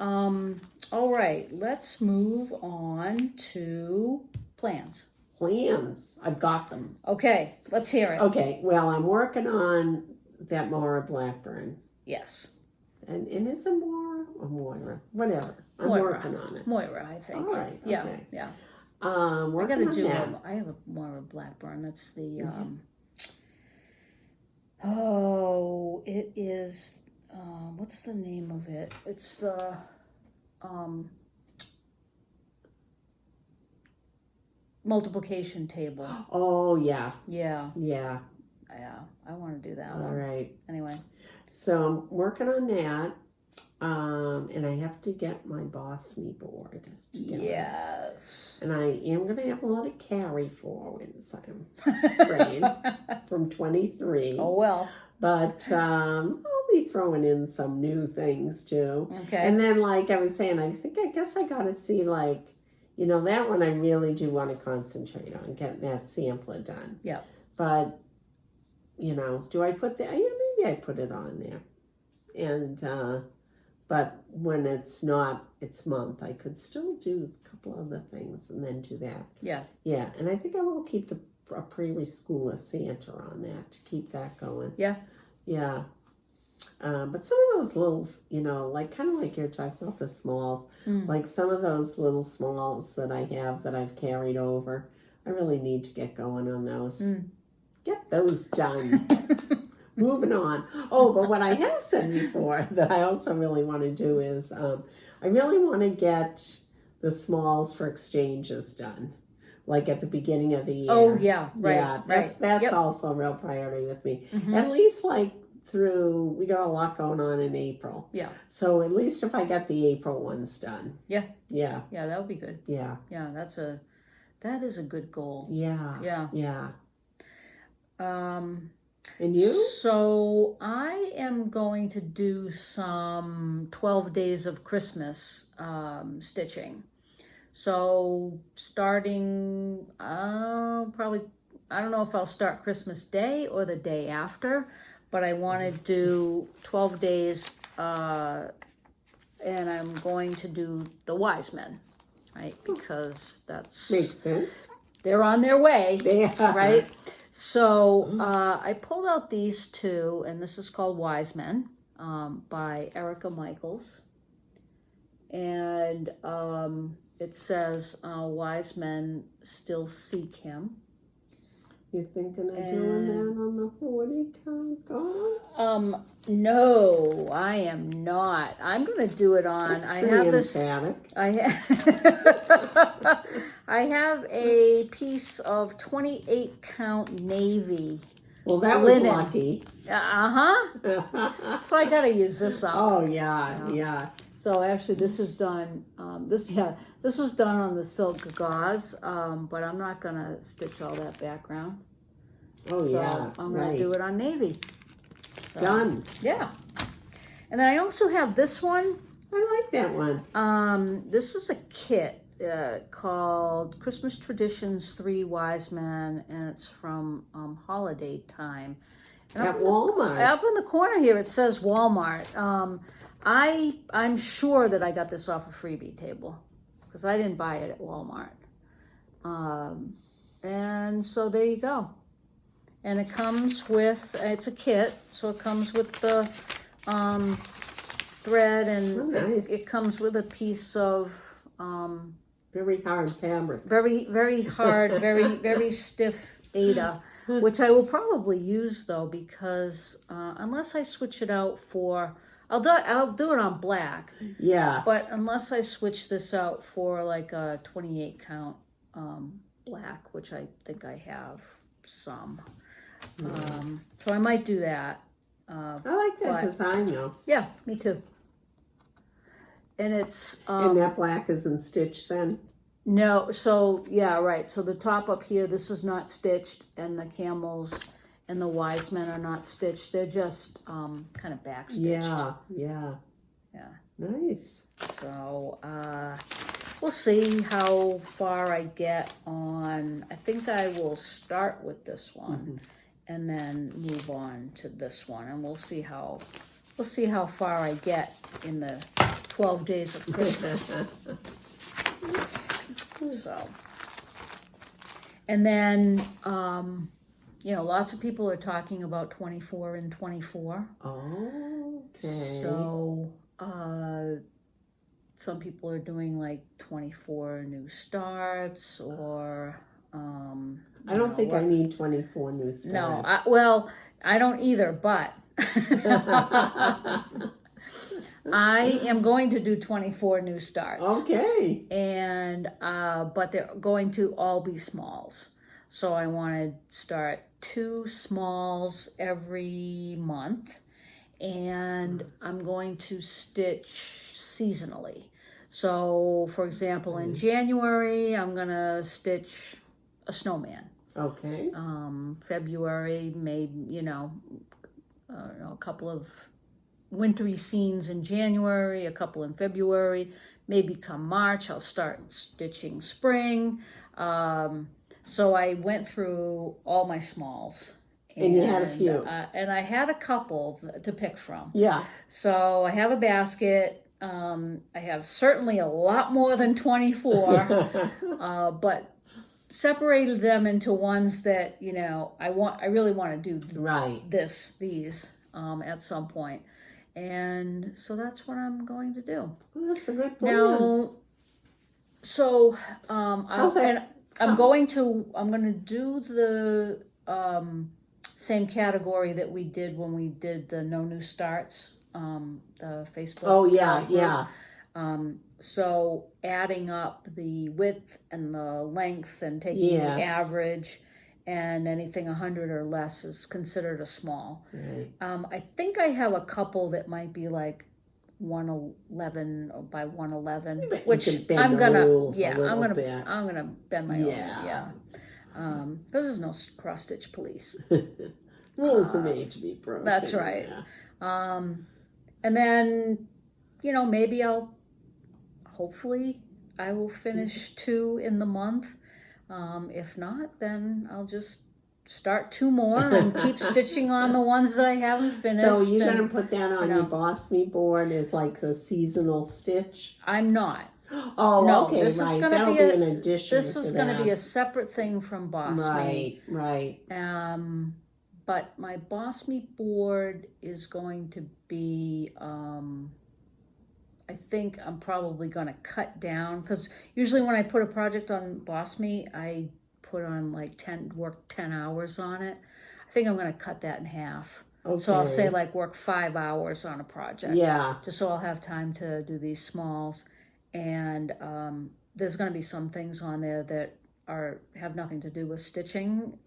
All right, let's move on to plans. Plans. I've got them. Okay, let's hear it. Okay, well, I'm working on that Moira Blackburn. Yes. And is it Moira or Moira? Whatever. I'm working on it. Moira, I think. All right. Okay. Yeah. Working on that. I have a Moira Blackburn. That's the it is what's the name of it? It's the multiplication table. Oh, yeah. Yeah. Yeah. Yeah. I want to do that All one. right. Anyway. So I'm working on that. And I have to get my Boss Me board together. Yes. And I am going to have a lot of carry forwards, I'm afraid, from 23. Oh, well. But I'll be throwing in some new things, too. Okay. And then, like I was saying, I guess I got to see, like, that one I really do want to concentrate on, getting that sampler done. Yeah. But, do I put that? Yeah, maybe I put it on there. And, but when it's not its month, I could still do a couple other things and then do that. Yeah. Yeah, and I think I will keep a pre-schooler Santa on that to keep that going. Yeah. Yeah. But some of those little, kind of like you're talking about the smalls, like some of those little smalls that I have that I've carried over, I really need to get going on those. Get those done. Moving on. Oh, but what I have said before that I also really want to do is I really want to get the smalls for exchanges done, like at the beginning of the year. Oh, yeah, right. Yeah, that's also a real priority with me. At least we got a lot going on in April. Yeah. So at least if I get the April ones done. Yeah. Yeah. Yeah, that would be good. Yeah. Yeah, that is a good goal. Yeah. Yeah. Yeah. And you? So I am going to do some 12 days of Christmas stitching. So starting probably, I don't know if I'll start Christmas Day or the day after, but I want to do 12 days and I'm going to do the Wise Men, right? Because that's... Makes sense. They're on their way, Yeah. right? So I pulled out these two, and this is called Wise Men by Erica Michaels. And it says, Wise Men still seek him. You thinking of doing that on the 40 count goals? No, I am not. I'm going to do it on. That's pretty emphatic. I have a piece of 28 count navy. Well, that was linen. lucky. So I got to use this up. Oh yeah. So actually, this is done. This was done on the silk gauze, but I'm not gonna stitch all that background. Oh so yeah, I'm gonna do it on navy. So, done. Yeah, and then I also have this one. I like that one. This is a kit called Christmas Traditions 3 Wise Men, and it's from Holiday Time. And At Walmart. Up in the corner here, it says Walmart. I'm sure that I got this off a freebie table because I didn't buy it at Walmart. And so there you go. And it comes with, it's a kit, so it comes with the thread, and nice. it comes with a piece of very hard fabric. Very hard, very stiff Aida, which I will probably use though, because unless I switch it out for, I'll do it on black. Yeah. But unless I switch this out for like a 28 count black, which I think I have some. So I might do that. I like that design though. Yeah, me too. And it's and that black isn't stitched then? No, so yeah, right. So the top up here, this is not stitched, and the camels and the wise men are not stitched. They're just kind of back stitched. Yeah. Nice. So we'll see how far I get on. I think I will start with this one and then move on to this one, and we'll see how far I get in the 12 days of Christmas. So, and then lots of people are talking about 24 and 24. Oh, okay. So some people are doing like 24 new starts, or I don't think I need 24 new starts. No, I don't either, but I am going to do 24 new starts. Okay. And but they're going to all be smalls. So I want to start 2 smalls every month, and I'm going to stitch seasonally. So for example, in January, I'm going to stitch a snowman. Okay. February, maybe, a couple of wintry scenes in January, a couple in February, maybe come March, I'll start stitching spring. So I went through all my smalls. And you had a few. And I had a couple to pick from. Yeah. So I have a basket. I have certainly a lot more than 24, but separated them into ones that, I really want to do these at some point. And so that's what I'm going to do. Well, that's a good plan. Now, so I'm going to do the same category that we did when we did the no new starts, the Facebook. Oh yeah. So adding up the width and the length and taking the average, and anything 100 or less is considered a small. Right. I think I have a couple that might be like 111 by 111, but which I'm gonna bend my own. Yeah. Because there's no cross stitch police. Rules are made to be broken. That's right. Yeah. And then, maybe hopefully I will finish 2 in the month. If not, then I'll just start 2 more and keep stitching on the ones that I haven't finished. So you're going to put that on your Boss Me board as like a seasonal stitch? I'm not. Oh, no, okay, right. That'll be an addition to that. This is going to be a separate thing from Boss Me. Right. But my Boss Me board is going to be, I think I'm probably going to cut down, because usually when I put a project on Boss Me, I put on work 10 hours on it. I think I'm going to cut that in half. Okay. So I'll say work 5 hours on a project. Yeah. Just so I'll have time to do these smalls. And there's going to be some things on there that have nothing to do with stitching.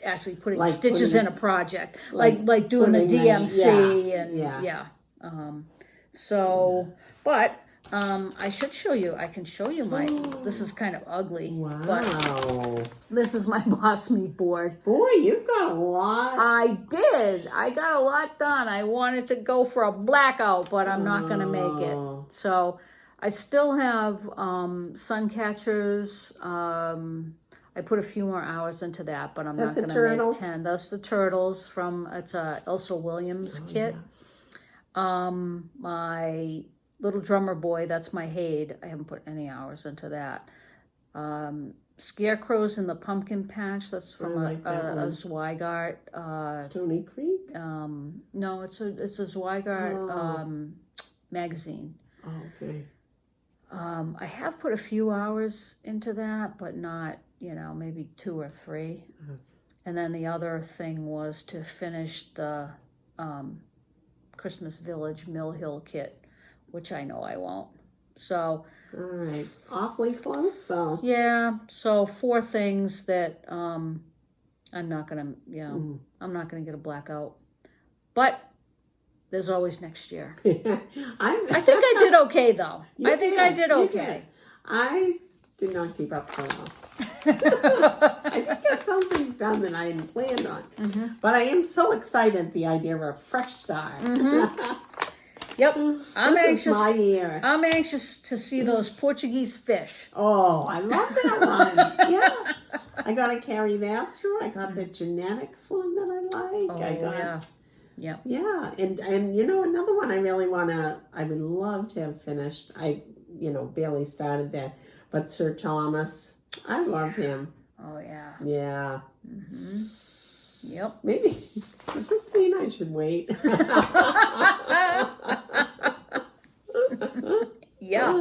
Actually putting stitches in a project, like doing the DMC but I should show you. I can show you my. This is kind of ugly. Wow. But this is my Boss Me board. Boy, you've got a lot. I did. I got a lot done. I wanted to go for a blackout, but I'm not going to make it. So I still have sun catchers. I put a few more hours into that, but I'm not going to make 10. That's the turtles from, it's a Elsa Williams kit. Little Drummer Boy, that's my Haid. I haven't put any hours into that. Scarecrows in the Pumpkin Patch, that's from a Zweigart. Stony Creek? No, it's a Zweigart magazine. Oh, okay. I have put a few hours into that, but not, maybe 2 or 3. And then the other thing was to finish the Christmas Village Mill Hill kit, which I know I won't. So, all right, awfully close though. Yeah, so 4 things that I'm not gonna, I'm not gonna get a blackout, but there's always next year. I think I did okay though. I did okay. I did not keep up so well. I did get some things done that I hadn't planned on, but I am so excited at the idea of a fresh start. Yep, This is my year. I'm anxious to see those Portuguese fish. Oh, I love that one. Yeah, I got to carry that through. I got the genetics one that I like. Oh, yeah. And another one I would love to have finished. I barely started that, but Sir Thomas, I love him. Oh yeah. Yeah. Yep. Maybe, does this mean I should wait? Yeah,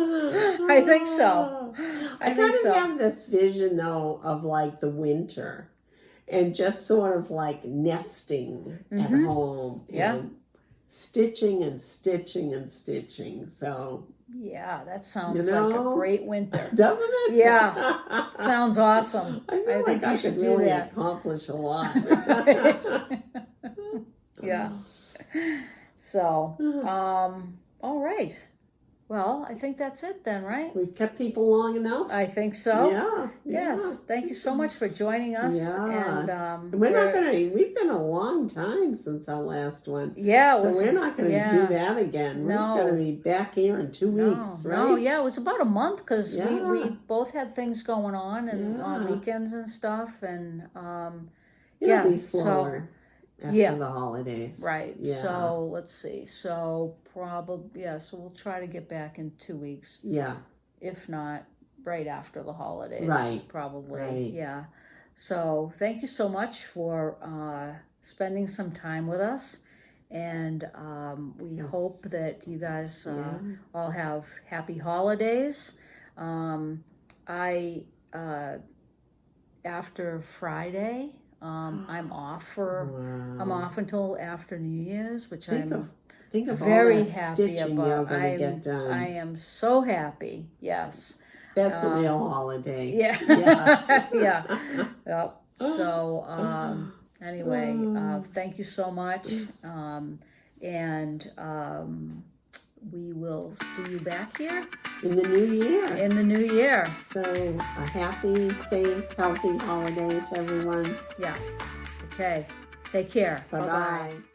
I think so. I kind of have this vision though of like the winter and just sort of like nesting at home and stitching and stitching and stitching. So yeah, that sounds like a great winter. Doesn't it? Yeah, sounds awesome. I feel like I could really accomplish a lot. Yeah. So, all right. Well, I think that's it then, right? We've kept people long enough. I think so. Yeah. Yes. Thank you so much for joining us. Yeah. And we've been a long time since our last one. Yeah. So we're not going to do that again. No. We're going to be back here in 2 weeks, right? No, yeah, it was about a month because we both had things going on and on weekends and stuff. And it'll be slower. After the holidays. Right. Yeah. So let's see. So probably, so we'll try to get back in 2 weeks. Yeah. If not, right after the holidays. Right. Probably. Right. Yeah. So thank you so much for spending some time with us. And we hope that you guys all have happy holidays. After Friday, I'm off until after New Year's, which I'm very happy about. I am so happy. Yes. That's a real holiday. Yeah. Yeah. Yep. So anyway, thank you so much. And we will see you back here in the new year. So a happy, safe, healthy holiday to everyone. Yeah. Okay. Take care. Bye-bye.